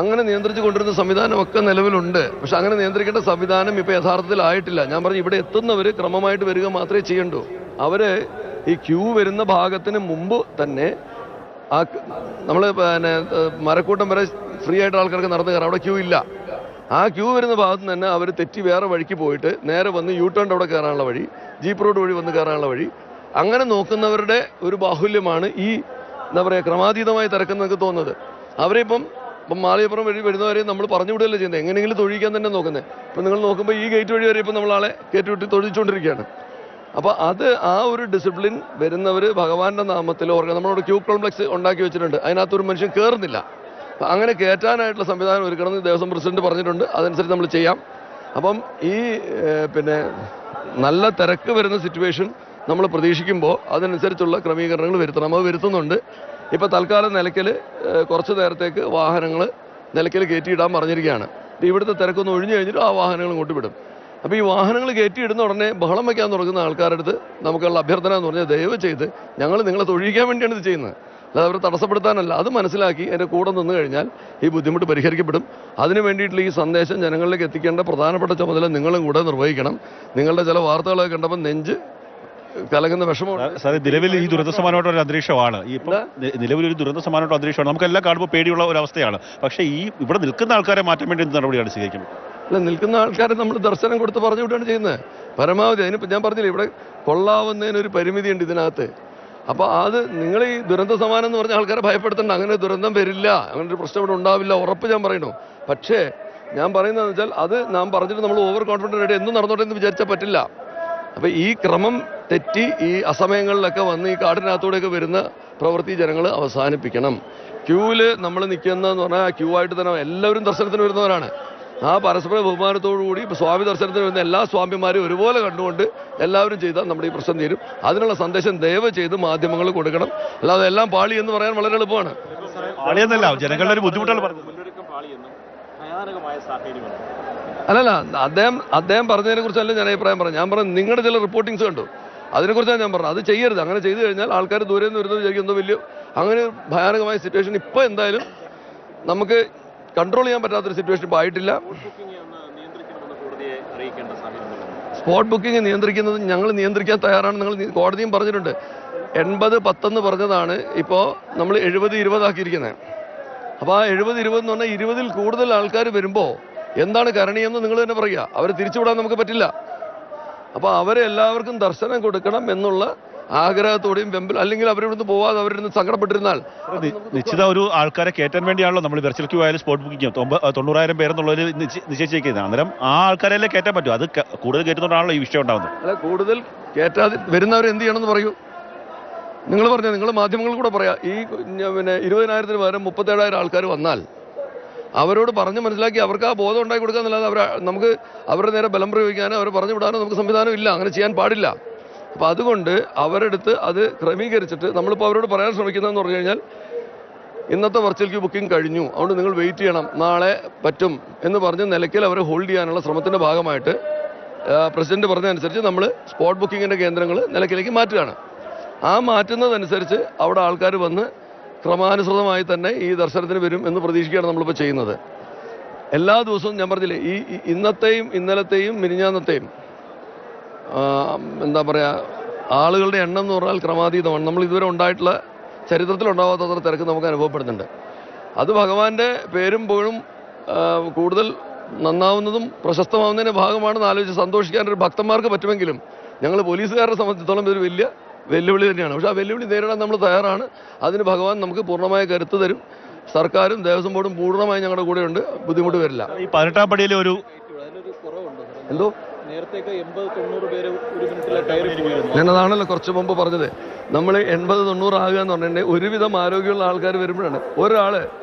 അങ്ങനെ നിയന്ത്രിച്ചു കൊണ്ടിരുന്ന സംവിധാനമൊക്കെ നിലവിലുണ്ട്. പക്ഷെ അങ്ങനെ നിയന്ത്രിക്കേണ്ട സംവിധാനം ഇപ്പോൾ യഥാർത്ഥത്തിലായിട്ടില്ല. ഞാൻ പറഞ്ഞു, ഇവിടെ എത്തുന്നവർ ക്രമമായിട്ട് വരിക മാത്രമേ ചെയ്യണ്ടൂ. അവർ ഈ ക്യൂ വരുന്ന ഭാഗത്തിന് മുമ്പ് തന്നെ ആ നമ്മൾ പിന്നെ മരക്കൂട്ടം വരെ ഫ്രീ ആയിട്ട് ആൾക്കാർക്ക് നടന്നു കയറാം. അവിടെ ക്യൂ ഇല്ല. ആ ക്യൂ വരുന്ന ഭാഗത്ത് തന്നെ അവർ തെറ്റി വേറെ വഴിക്ക് പോയിട്ട് നേരെ വന്ന് യു ടേണിൻ്റെ അവിടെ കയറാനുള്ള വഴി, ജീപ്പ് റോഡ് വഴി വന്ന് കയറാനുള്ള വഴി, അങ്ങനെ നോക്കുന്നവരുടെ ഒരു ബാഹുല്യമാണ് ഈ എന്താ പറയുക ക്രമാതീതമായി തിരക്കെന്ന് എനിക്ക് തോന്നുന്നത്. അവരെ ഇപ്പം മാളികപ്പുറം വഴി വരുന്നവരെ നമ്മൾ പറഞ്ഞു വിടുകയല്ലേ ചെയ്യുന്നത്, എങ്ങനെയെങ്കിലും തൊഴിക്കാൻ തന്നെ നോക്കുന്നത്. ഇപ്പം നിങ്ങൾ നോക്കുമ്പോൾ ഈ ഗേറ്റ് വഴി വരെ ഇപ്പം നമ്മളാളെ കയറ്റിവിട്ട് തൊഴിച്ചുകൊണ്ടിരിക്കുകയാണ്. അപ്പോൾ അത് ആ ഒരു ഡിസിപ്ലിൻ വരുന്നവർ ഭഗവാന്റെ നാമത്തിൽ നമ്മളോട് ക്യൂ കോംപ്ലക്സ് ഉണ്ടാക്കി വെച്ചിട്ടുണ്ട്. അതിനകത്തൊരു മനുഷ്യൻ കയറുന്നില്ല. അപ്പം അങ്ങനെ കയറ്റാനായിട്ടുള്ള സംവിധാനം ഒരുക്കണമെന്ന് ദേവസ്വം പ്രസിഡന്റ് പറഞ്ഞിട്ടുണ്ട്. അതനുസരിച്ച് നമ്മൾ ചെയ്യാം. അപ്പം ഈ പിന്നെ നല്ല തിരക്ക് വരുന്ന സിറ്റുവേഷൻ നമ്മൾ പ്രതീക്ഷിക്കുമ്പോൾ അതിനനുസരിച്ചുള്ള ക്രമീകരണങ്ങൾ വരുത്തണം. അത് വരുത്തുന്നുണ്ട്. ഇപ്പോൾ തൽക്കാലം നിലയ്ക്കൽ കുറച്ച് നേരത്തേക്ക് വാഹനങ്ങൾ നിലയ്ക്കൽ കയറ്റിയിടാൻ പറഞ്ഞിരിക്കുകയാണ്. ഇവിടുത്തെ തിരക്കൊന്ന് ഒഴിഞ്ഞു കഴിഞ്ഞിട്ട് ആ വാഹനങ്ങൾ ഇങ്ങോട്ട് വിടും. അപ്പോൾ ഈ വാഹനങ്ങൾ കയറ്റിയിടുന്ന ഉടനെ ബഹളം വയ്ക്കാൻ തുടങ്ങുന്ന ആൾക്കാരുടെ അടുത്ത് നമുക്കുള്ള അഭ്യർത്ഥന എന്ന് പറഞ്ഞാൽ, ദയവ് ചെയ്ത് ഞങ്ങൾ നിങ്ങളെ തൊഴിക്കാൻ വേണ്ടിയാണ് ഇത് ചെയ്യുന്നത്, അല്ലാതെ അവരെ തടസ്സപ്പെടുത്താനല്ല. അത് മനസ്സിലാക്കി എൻ്റെ കൂടെ നിന്ന് കഴിഞ്ഞാൽ ഈ ബുദ്ധിമുട്ട് പരിഹരിക്കപ്പെടും. അതിന് വേണ്ടിയിട്ടുള്ള ഈ സന്ദേശം ജനങ്ങളിലേക്ക് എത്തിക്കേണ്ട പ്രധാനപ്പെട്ട ചുമതല നിങ്ങളും കൂടെ നിർവഹിക്കണം. നിങ്ങളുടെ ചില വാർത്തകളൊക്കെ കണ്ടപ്പോൾ നെഞ്ച് കലങ്ങുന്ന വിഷമമാണ്. സാറേ, നിലവിൽ ഈ ദുരന്ത സമാനമായിട്ട് ഒരു അന്തരീക്ഷമാണ്. ഇപ്പം നിലവിലൊരു ദുരന്ത സമാനമായിട്ട് അന്തരീക്ഷമാണ്. നമുക്കെല്ലാം കാണുമ്പോൾ പേടിയുള്ള ഒരു അവസ്ഥയാണ്. പക്ഷേ ഈ ഇവിടെ നിൽക്കുന്ന ആൾക്കാരെ മാറ്റാൻ വേണ്ടി എന്ത് നടപടിയാണ് സ്വീകരിക്കുന്നത്? അല്ല, നിൽക്കുന്ന ആൾക്കാരെ നമ്മൾ ദർശനം കൊടുത്ത് പറഞ്ഞു വിട്ടാണ് ചെയ്യുന്നത് പരമാവധി. അതിനിപ്പോൾ ഞാൻ പറഞ്ഞില്ല, ഇവിടെ കൊള്ളാവുന്നതിനൊരു പരിമിതിയുണ്ട് ഇതിനകത്ത്. അപ്പോൾ അത് നിങ്ങൾ ഈ ദുരന്ത സമാനം എന്ന് പറഞ്ഞ ആൾക്കാരെ ഭയപ്പെടുത്തണ്ട. അങ്ങനെ ദുരന്തം വരില്ല, അങ്ങനെ ഒരു പ്രശ്നം ഇവിടെ ഉണ്ടാവില്ല, ഉറപ്പ് ഞാൻ പറയുന്നു. പക്ഷേ ഞാൻ പറയുന്നതെന്ന് വെച്ചാൽ അത് നാം പറഞ്ഞിട്ട് നമ്മൾ ഓവർ കോൺഫിഡൻ്റ് ആയിട്ട് എന്തും നടന്നോട്ടെ എന്ന് വിചാരിച്ചാൽ പറ്റില്ല. അപ്പോൾ ഈ ക്രമം തെറ്റി ഈ അസമയങ്ങളിലൊക്കെ വന്ന് ഈ കാടിനകത്തൂടെയൊക്കെ വരുന്ന പ്രവൃത്തി ജനങ്ങൾ അവസാനിപ്പിക്കണം. ക്യൂവിൽ നമ്മൾ നിൽക്കുന്നതെന്ന് പറഞ്ഞാൽ ആ ക്യൂ ആയിട്ട് തന്നെ എല്ലാവരും ദർശനത്തിന് വരുന്നവരാണ്. ആ പരസ്പര ബഹുമാനത്തോടുകൂടി ഇപ്പോൾ സ്വാമി ദർശനത്തിന് വരുന്ന എല്ലാ സ്വാമിമാരും ഒരുപോലെ കണ്ടുകൊണ്ട് എല്ലാവരും ചെയ്താൽ നമ്മുടെ ഈ പ്രശ്നം തീരും. അതിനുള്ള സന്ദേശം ദയവ് ചെയ്ത് മാധ്യമങ്ങൾ കൊടുക്കണം. അല്ലാതെ എല്ലാം പാളി എന്ന് പറയാൻ വളരെ എളുപ്പമാണ്. ജനങ്ങളുടെ ഒരു ബുദ്ധിമുട്ടാണ് പറഞ്ഞത്. അല്ലല്ല, അദ്ദേഹം പറഞ്ഞതിനെ കുറിച്ചല്ല ഞാൻ അഭിപ്രായം പറഞ്ഞു. ഞാൻ പറഞ്ഞു നിങ്ങളുടെ ചില റിപ്പോർട്ടിങ്സ് കണ്ടു, അതിനെക്കുറിച്ചാണ് ഞാൻ പറഞ്ഞത്. അത് ചെയ്യരുത്. അങ്ങനെ ചെയ്തു കഴിഞ്ഞാൽ ആൾക്കാർ ദൂരെ നിന്ന് വരുന്നത് വിചാരിക്കും എന്തോ വലിയ അങ്ങനെ ഭയാനകമായ സിറ്റുവേഷൻ ഇപ്പോൾ എന്തായാലും നമുക്ക് കൺട്രോൾ ചെയ്യാൻ പറ്റാത്തൊരു സിറ്റുവേഷൻ ഇപ്പോൾ ആയിട്ടില്ല. സ്പോട്ട് ബുക്കിംഗ് നിയന്ത്രിക്കുന്നത് ഞങ്ങൾ നിയന്ത്രിക്കാൻ തയ്യാറാണ്. നിങ്ങൾ കോടതിയും പറഞ്ഞിട്ടുണ്ട്. 80-10 പറഞ്ഞതാണ്. ഇപ്പോൾ നമ്മൾ 70-20 ആക്കിയിരിക്കുന്നത്. അപ്പോൾ ആ 70-20 എന്ന് പറഞ്ഞാൽ 20-ൽ കൂടുതൽ ആൾക്കാർ വരുമ്പോൾ എന്താണ് കരണീയമെന്ന് നിങ്ങൾ തന്നെ പറയുക. അവരെ തിരിച്ചുവിടാൻ നമുക്ക് പറ്റില്ല. അപ്പോൾ അവരെ എല്ലാവർക്കും ദർശനം കൊടുക്കണം എന്നുള്ള ആഗ്രഹത്തോടെയും വെമ്പൽ, അല്ലെങ്കിൽ അവരിവിടുന്ന് പോവാതെ അവരിടുന്ന് സങ്കടപ്പെട്ടിരുന്നാൽ നിശ്ചിത ഒരു ആൾക്കാരെ കയറ്റാൻ വേണ്ടിയാണല്ലോ നമ്മൾ വെർച്വൽ ക്യൂ ആയാലും സ്പോട്ട് ബുക്കിംഗ് 90,000 പേരെന്നുള്ളൊരു നിശ്ചയിച്ചിരിക്കുന്നത്. അന്നേരം ആ ആൾക്കാരെല്ലാം കയറ്റാൻ പറ്റും. അത് കൂടുതൽ കയറ്റുന്നതുകൊണ്ടാണല്ലോ ഈ വിഷയം ഉണ്ടാകുന്നത്. അല്ല, കൂടുതൽ കയറ്റാതെ വരുന്നവർ എന്ത് ചെയ്യണമെന്ന് പറയൂ. നിങ്ങൾ പറഞ്ഞാൽ നിങ്ങൾ മാധ്യമങ്ങൾ കൂടെ പറയാം. ഈ പിന്നെ 20,000-ന് പകരം 37,000 ആൾക്കാർ വന്നാൽ അവരോട് പറഞ്ഞ് മനസ്സിലാക്കി അവർക്ക് ആ ബോധം ഉണ്ടാക്കി കൊടുക്കാന്നല്ലാതെ നമുക്ക് അവരുടെ നേരെ ബലം പ്രയോഗിക്കാനോ അവരെ പറഞ്ഞു വിടാനോ നമുക്ക് സംവിധാനം ഇല്ല. അങ്ങനെ ചെയ്യാൻ പാടില്ല. അപ്പോൾ അതുകൊണ്ട് അവരെടുത്ത് അത് ക്രമീകരിച്ചിട്ട് നമ്മളിപ്പോൾ അവരോട് പറയാൻ ശ്രമിക്കുന്നതെന്ന് പറഞ്ഞു കഴിഞ്ഞാൽ, ഇന്നത്തെ വെർച്വൽ ക്യൂ ബുക്കിംഗ് കഴിഞ്ഞു, അതുകൊണ്ട് നിങ്ങൾ വെയിറ്റ് ചെയ്യണം, നാളെ പറ്റും എന്ന് പറഞ്ഞ് നിലയ്ക്കൽ അവരെ ഹോൾഡ് ചെയ്യാനുള്ള ശ്രമത്തിൻ്റെ ഭാഗമായിട്ട് പ്രസിഡന്റ് പറഞ്ഞതനുസരിച്ച് നമ്മൾ സ്പോട്ട് ബുക്കിങ്ങിൻ്റെ കേന്ദ്രങ്ങൾ നിലയ്ക്കലേക്ക് മാറ്റുകയാണ്. ആ മാറ്റുന്നതനുസരിച്ച് അവിടെ ആൾക്കാർ വന്ന് ക്രമാനുസൃതമായി തന്നെ ഈ ദർശനത്തിന് വരും എന്ന് പ്രതീക്ഷിക്കുകയാണ് നമ്മളിപ്പോൾ ചെയ്യുന്നത്. എല്ലാ ദിവസവും ഞാൻ പറഞ്ഞില്ലേ, ഈ ഇന്നത്തെയും ഇന്നലത്തെയും മിനിഞ്ഞാന്നത്തെയും എന്താ പറയുക ആളുകളുടെ എണ്ണം എന്ന് പറഞ്ഞാൽ ക്രമാതീതമാണ്. നമ്മൾ ഇതുവരെ ഉണ്ടായിട്ടുള്ള ചരിത്രത്തിലുണ്ടാവാത്തത്ര തിരക്ക് നമുക്ക് അനുഭവപ്പെടുന്നുണ്ട്. അത് ഭഗവാന്റെ പേരും പോഴും കൂടുതൽ നന്നാവുന്നതും പ്രശസ്തമാവുന്നതിൻ്റെ ഭാഗമാണെന്ന് ആലോചിച്ച് സന്തോഷിക്കാനൊരു ഭക്തന്മാർക്ക് പറ്റുമെങ്കിലും ഞങ്ങൾ പോലീസുകാരെ സംബന്ധിച്ചിടത്തോളം ഇതൊരു വലിയ വെല്ലുവിളി തന്നെയാണ്. പക്ഷേ ആ വെല്ലുവിളി നേരിടാൻ നമ്മൾ തയ്യാറാണ്. അതിന് ഭഗവാൻ നമുക്ക് പൂർണ്ണമായ കരുത്ത് തരും. സർക്കാരും ദേവസ്വം ബോർഡും പൂർണ്ണമായി ഞങ്ങളുടെ കൂടെയുണ്ട്. ബുദ്ധിമുട്ട് വരില്ല. ഈ 18-ാം പടിയിലെ ഒരു എന്തോ ഞാനതാണല്ലോ കുറച്ച് മുമ്പ് പറഞ്ഞത്. നമ്മൾ 80-90 ആകുക എന്ന് പറഞ്ഞിട്ടുണ്ടെങ്കിൽ ഒരുവിധം ആരോഗ്യമുള്ള ആൾക്കാർ വരുമ്പോഴാണ് ഒരാൾ.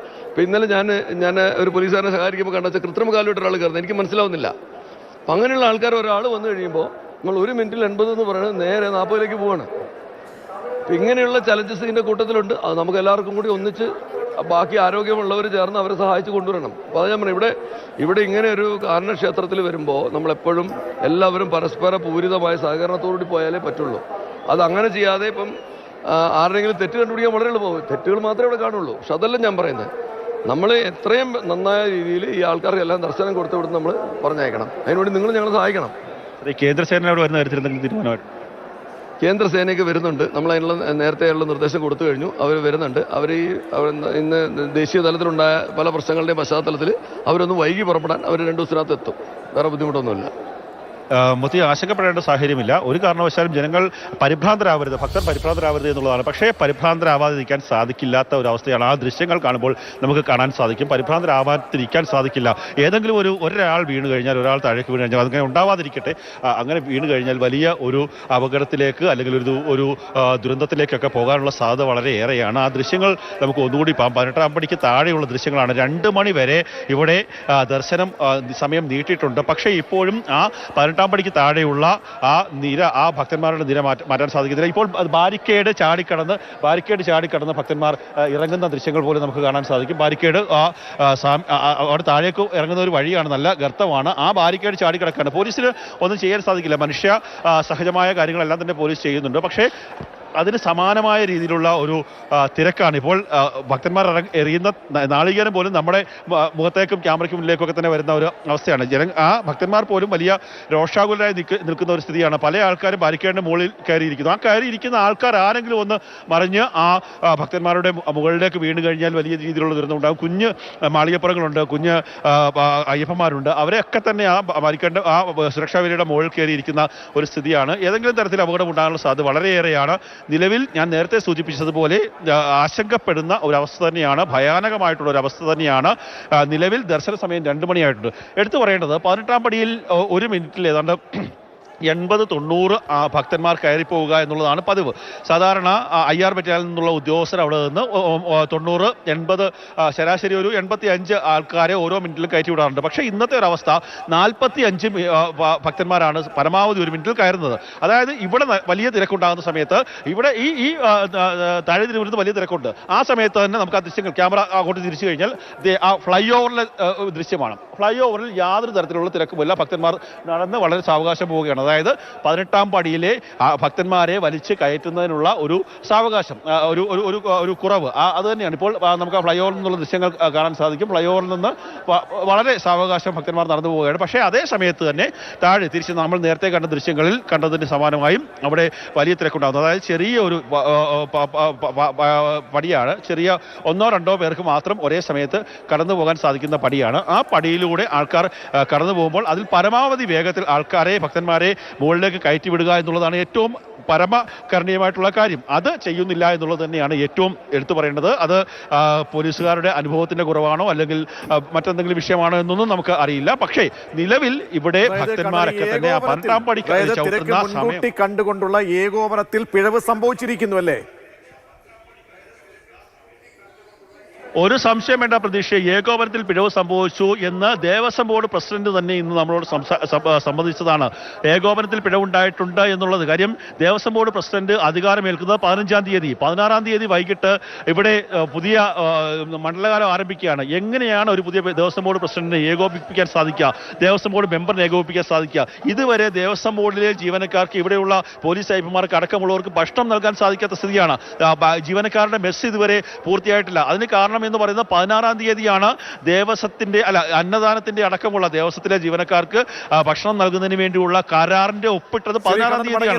ഇപ്പം ഇന്നലെ ഞാൻ ഒരു പോലീസുകാരനെ സഹായിക്കുമ്പോൾ കണ്ടെച്ച കൃത്രിമ കാലിട്ട് ഒരാൾ കയറുന്നത് എനിക്ക് മനസ്സിലാവുന്നില്ല. അപ്പം അങ്ങനെയുള്ള ആൾക്കാർ ഒരാൾ വന്നു കഴിയുമ്പോൾ നമ്മൾ 1 മിനിറ്റിൽ 80 എന്ന് പറയുന്നത് നേരെ 40ലേക്ക് പോവാണ്. അപ്പം ഇങ്ങനെയുള്ള ചലഞ്ചസ് ഇതിൻ്റെ കൂട്ടത്തിലുണ്ട്. അത് നമുക്ക് എല്ലാവർക്കും കൂടി ഒന്നിച്ച് ബാക്കി ആരോഗ്യമുള്ളവർ ചേർന്ന് അവരെ സഹായിച്ച് കൊണ്ടുവരണം. അപ്പോൾ അത് ഞാൻ പറഞ്ഞു, ഇവിടെ ഇങ്ങനെ ഒരു കാരണക്ഷേത്രത്തിൽ വരുമ്പോൾ നമ്മളെപ്പോഴും എല്ലാവരും പരസ്പര പൂരിതമായ സഹകരണത്തോടുകൂടി പോയാലേ പറ്റുള്ളൂ. അതങ്ങനെ ചെയ്യാതെ ഇപ്പം ആരുടെയെങ്കിലും തെറ്റ് കണ്ടുപിടിക്കാൻ വളരെ എളുപ്പമാവും. തെറ്റുകൾ മാത്രമേ ഇവിടെ കാണുള്ളൂ. പക്ഷെ അതല്ല ഞാൻ പറയുന്നത്. നമ്മൾ എത്രയും നന്നായ രീതിയിൽ ഈ ആൾക്കാർക്കെല്ലാം ദർശനം കൊടുത്തു വിടുന്ന് നമ്മൾ പറഞ്ഞയക്കണം. അതിനുവേണ്ടി നിങ്ങൾ ഞങ്ങളെ സഹായിക്കണം. ഈ കേന്ദ്രസേന അവിടെ വരുന്ന കാര്യത്തിൽ എന്തെങ്കിലും തീരുമാനമായിട്ട് കേന്ദ്രസേനയ്ക്ക് വരുന്നുണ്ട്. നമ്മൾ അതിനുള്ള നേരത്തെയുള്ള നിർദ്ദേശം കൊടുത്തു കഴിഞ്ഞു. അവർ വരുന്നുണ്ട്. ഇന്ന് ദേശീയ തലത്തിലുണ്ടായ പല പ്രശ്നങ്ങളുടെയും പശ്ചാത്തലത്തിൽ അവരൊന്ന് വൈകി പുറപ്പെടാൻ അവർ 2 ദിവസത്തിനകത്ത് എത്തും. വേറെ ബുദ്ധിമുട്ടൊന്നുമില്ല. മൊത്തി ആശങ്കപ്പെടേണ്ട സാഹചര്യമില്ല. ഒരു കാരണവശാലും ജനങ്ങൾ പരിഭ്രാന്തരാവരുത്, ഭക്തർ പരിഭ്രാന്തരാവരുത് എന്നുള്ളതാണ്. പക്ഷേ പരിഭ്രാന്തരാവാതിരിക്കാൻ സാധിക്കില്ലാത്ത ഒരവസ്ഥയാണ്. ആ ദൃശ്യങ്ങൾ കാണുമ്പോൾ നമുക്ക് കാണാൻ സാധിക്കും. പരിഭ്രാന്തരാവാതിരിക്കാൻ സാധിക്കില്ല. ഏതെങ്കിലും ഒരാൾ വീണ് കഴിഞ്ഞാൽ, ഒരാൾ താഴേക്ക് വീണ് കഴിഞ്ഞാൽ, അതങ്ങനെ ഉണ്ടാവാതിരിക്കട്ടെ, അങ്ങനെ വീണ് കഴിഞ്ഞാൽ വലിയ ഒരു അപകടത്തിലേക്ക് അല്ലെങ്കിൽ ഒരു ദുരന്തത്തിലേക്കൊക്കെ പോകാനുള്ള സാധ്യത വളരെ ഏറെയാണ്. ആ ദൃശ്യങ്ങൾ നമുക്ക് ഒന്നുകൂടി 18-ാം പടിക്ക് താഴെയുള്ള ദൃശ്യങ്ങളാണ്. 2 മണി വരെ ഇവിടെ ദർശനം സമയം നീട്ടിയിട്ടുണ്ട്. പക്ഷേ ഇപ്പോഴും ആ 18-ാം പടിക്ക് താഴെയുള്ള ആ ഭക്തന്മാരുടെ നിര മാറ്റാൻ സാധിക്കുന്നില്ല. ഇപ്പോൾ ബാരിക്കേഡ് ചാടിക്കടന്ന് ഭക്തന്മാർ ഇറങ്ങുന്ന ദൃശ്യങ്ങൾ പോലും നമുക്ക് കാണാൻ സാധിക്കും. ബാരിക്കേഡ് അവിടെ താഴേക്ക് ഇറങ്ങുന്ന ഒരു വഴിയാണ്, നല്ല ഗർത്തമാണ്. ആ ബാരിക്കേഡ് ചാടിക്കിടക്കാണ്. പോലീസിന് ഒന്നും ചെയ്യാൻ സാധിക്കില്ല. മനുഷ്യ സഹജമായ കാര്യങ്ങളെല്ലാം തന്നെ പോലീസ് ചെയ്യുന്നുണ്ട്. പക്ഷേ അതിന് സമാനമായ രീതിയിലുള്ള ഒരു തിരക്കാണ് ഇപ്പോൾ. ഭക്തന്മാർ എറിയുന്ന നാളികേരം പോലും നമ്മുടെ മുഖത്തേക്കും ക്യാമറയ്ക്ക് മുന്നിലേക്കൊക്കെ തന്നെ വരുന്ന ഒരു അവസ്ഥയാണ്. ആ ഭക്തന്മാർ പോലും വലിയ രോഷാകുലരായി നിൽക്കുന്ന ഒരു സ്ഥിതിയാണ്. പല ആൾക്കാരും ബാരിക്കേഡിന്റെ മുകളിൽ കയറിയിരിക്കുന്നു. ആ കയറിയിരിക്കുന്ന ആൾക്കാർ ആരെങ്കിലും ഒന്ന് മറിഞ്ഞ് ആ ഭക്തന്മാരുടെ മുകളിലേക്ക് വീണ് കഴിഞ്ഞാൽ വലിയ രീതിയിലുള്ള ദുരന്തം ഉണ്ടാകും. കുഞ്ഞ് മാളികപ്പുറങ്ങളുണ്ട്, കുഞ്ഞ് അയ്യപ്പന്മാരുണ്ട്. അവരെയൊക്കെ തന്നെ ആ ബാരിക്കേഡിന്റെ ആ സുരക്ഷാ വേലിയുടെ മുകളിൽ കയറിയിരിക്കുന്ന ഒരു സ്ഥിതിയാണ്. ഏതെങ്കിലും തരത്തിൽ അപകടം ഉണ്ടാകാനുള്ള സാധ്യത വളരെയേറെയാണ്. നിലവിൽ ഞാൻ നേരത്തെ സൂചിപ്പിച്ചതുപോലെ ആശങ്കപ്പെടുന്ന ഒരവസ്ഥ തന്നെയാണ്, ഭയാനകമായിട്ടുള്ള ഒരു അവസ്ഥ തന്നെയാണ്. നിലവിൽ ദർശന സമയം 2 മണിയായിട്ടുണ്ട്. എടുത്തു പറയേണ്ടത് 18-ാം പടിയിൽ 1 മിനിറ്റിൽ ഏതാണ്ട് 80-90 ഭക്തന്മാർ കയറിപ്പോവുക എന്നുള്ളതാണ് പതിവ്. സാധാരണ IR ബറ്റാലിയനിൽ നിന്നുള്ള ഉദ്യോഗസ്ഥർ അവിടെ നിന്ന് 90-80 ശരാശരി ഒരു 85 ആൾക്കാരെ ഓരോ മിനിറ്റിലും കയറ്റി വിടാറുണ്ട്. പക്ഷേ ഇന്നത്തെ ഒരു അവസ്ഥ 45 ഭക്തന്മാരാണ് പരമാവധി 1 മിനിറ്റിൽ കയറുന്നത്. അതായത് ഇവിടെ വലിയ തിരക്കുണ്ടാകുന്ന സമയത്ത് ഇവിടെ ഈ താഴെ തിരുവനന്തപുരത്ത് വലിയ തിരക്കുണ്ട്. ആ സമയത്ത് തന്നെ നമുക്ക് ആ ദൃശ്യങ്ങൾ ക്യാമറ അങ്ങോട്ട് തിരിച്ചു കഴിഞ്ഞാൽ ആ ഫ്ലൈ ഓവറിലെ ദൃശ്യമാണ്. ഫ്ലൈ ഓവറിൽ യാതൊരു തരത്തിലുള്ള തിരക്കുമില്ല. ഭക്തന്മാർ നടന്ന് വളരെ സാവകാശം പോവുകയാണ്. അതായത് 18-ാം പടിയിലെ ഭക്തന്മാരെ വലിച്ച് കയറ്റുന്നതിനുള്ള ഒരു സാവകാശം, ഒരു കുറവ് അത് തന്നെയാണ്. ഇപ്പോൾ നമുക്ക് ഫ്ലൈ ഓവറിൽ നിന്നുള്ള ദൃശ്യങ്ങൾ കാണാൻ സാധിക്കും. ഫ്ലൈ ഓവറിൽ നിന്ന് വളരെ സാവകാശം ഭക്തന്മാർ നടന്നു പോവുകയാണ്. പക്ഷേ അതേ സമയത്ത് തന്നെ താഴെ തിരിച്ച് നമ്മൾ നേരത്തെ കണ്ട ദൃശ്യങ്ങളിൽ കണ്ടതിന് സമാനമായും അവിടെ വലിയ തിരക്കുണ്ടാകുന്നു. അതായത് ചെറിയ ഒരു പടിയാണ്, ചെറിയ 1-2 പേർക്ക് മാത്രം ഒരേ സമയത്ത് കടന്നു പോകാൻ സാധിക്കുന്ന പടിയാണ്. ആ പടിയിലൂടെ ആൾക്കാർ കടന്നു പോകുമ്പോൾ അതിൽ പരമാവധി വേഗത്തിൽ ഭക്തന്മാരെ മുകളിലേക്ക് കയറ്റിവിടുക എന്നുള്ളതാണ് ഏറ്റവും പരമകരണീയമായിട്ടുള്ള കാര്യം. അത് ചെയ്യുന്നില്ല എന്നുള്ളത് തന്നെയാണ് ഏറ്റവും എടുത്തു പറയേണ്ടത്. അത് പോലീസുകാരുടെ അനുഭവത്തിന്റെ കുറവാണോ അല്ലെങ്കിൽ മറ്റെന്തെങ്കിലും വിഷയമാണോ എന്നൊന്നും നമുക്ക് അറിയില്ല. പക്ഷേ നിലവിൽ ഇവിടെ ഭക്തന്മാരൊക്കെ തന്നെ 18-ാം പടി ചവിട്ടുന്ന സമയം കണ്ടുകൊണ്ടുള്ള ഏകോപനത്തിൽ പിഴവ് സംഭവിച്ചിരിക്കുന്നു അല്ലേ? ഒരു സംശയം വേണ്ട പ്രതീക്ഷ, ഏകോപനത്തിൽ പിഴവ് സംഭവിച്ചു എന്ന് ദേവസ്വം ബോർഡ് പ്രസിഡന്റ് തന്നെ ഇന്ന് നമ്മളോട് സംബന്ധിച്ചതാണ്. ഏകോപനത്തിൽ പിഴവുണ്ടായിട്ടുണ്ട് എന്നുള്ളത് കാര്യം ദേവസ്വം ബോർഡ് പ്രസിഡന്റ് അധികാരമേൽക്കുന്നത് 15-ാം തീയതി. 16-ാം തീയതി വൈകിട്ട് ഇവിടെ പുതിയ മണ്ഡലകാലം ആരംഭിക്കുകയാണ്. എങ്ങനെയാണ് ഒരു പുതിയ ദേവസ്വം ബോർഡ് പ്രസിഡന്റിനെ ഏകോപിപ്പിക്കാൻ സാധിക്കുക, ദേവസ്വം ബോർഡ് മെമ്പറിനെ ഏകോപിപ്പിക്കാൻ സാധിക്കുക? ഇതുവരെ ദേവസ്വം ബോർഡിലെ ജീവനക്കാർക്ക്, ഇവിടെയുള്ള പോലീസ് സാഹിബന്മാർക്ക് അടക്കമുള്ളവർക്ക് ഭക്ഷണം നൽകാൻ സാധിക്കാത്ത സ്ഥിതിയാണ്. ജീവനക്കാരുടെ മെസ്സ് ഇതുവരെ പൂർത്തിയായിട്ടില്ല. അതിന് കാരണം എന്ന് പറയുന്നത് 16-ാം തീയതിയാണ് അന്നദാനത്തിന്റെ അടക്കമുള്ള ദേവസ്വത്തിലെ ജീവനക്കാർക്ക് ഭക്ഷണം നൽകുന്നതിന് വേണ്ടിയുള്ള കരാറിന്റെ ഒപ്പിട്ടത് 16-ാം തീയതിയാണ്.